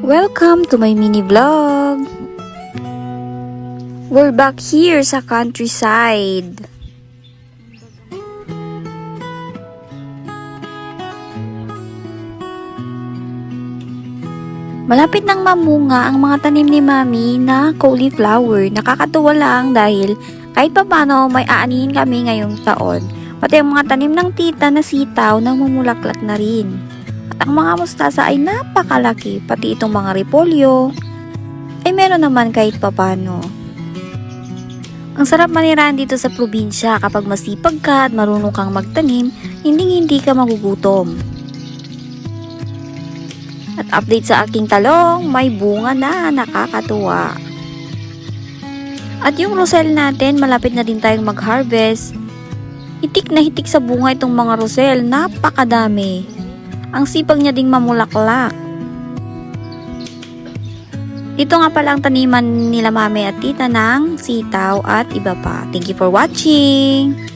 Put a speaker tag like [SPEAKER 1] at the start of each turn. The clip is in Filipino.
[SPEAKER 1] Welcome to my mini vlog. We're back here sa countryside. Malapit nang mamunga ang mga tanim ni Mami na cauliflower. Nakakatuwa lang dahil kahit papano may aanihin kami ngayong taon. Pati ang mga tanim ng tita na sitaw namumulaklak na rin. At ang mga mustasa ay napakalaki, pati itong mga repolyo ay meron naman kahit papano. Ang sarap manirahan dito sa probinsya kapag masipag ka at marunong kang magtanim, hindi ka magugutom. At update sa aking talong, may bunga na, nakakatuwa. At yung rosel natin, malapit na din tayong mag-harvest. Hitik na hitik sa bunga itong mga rosel, napakadami. Ang sipag niya ding mamulaklak. Ito nga pala ang taniman nila Mami at Tita ng sitaw at iba pa. Thank you for watching!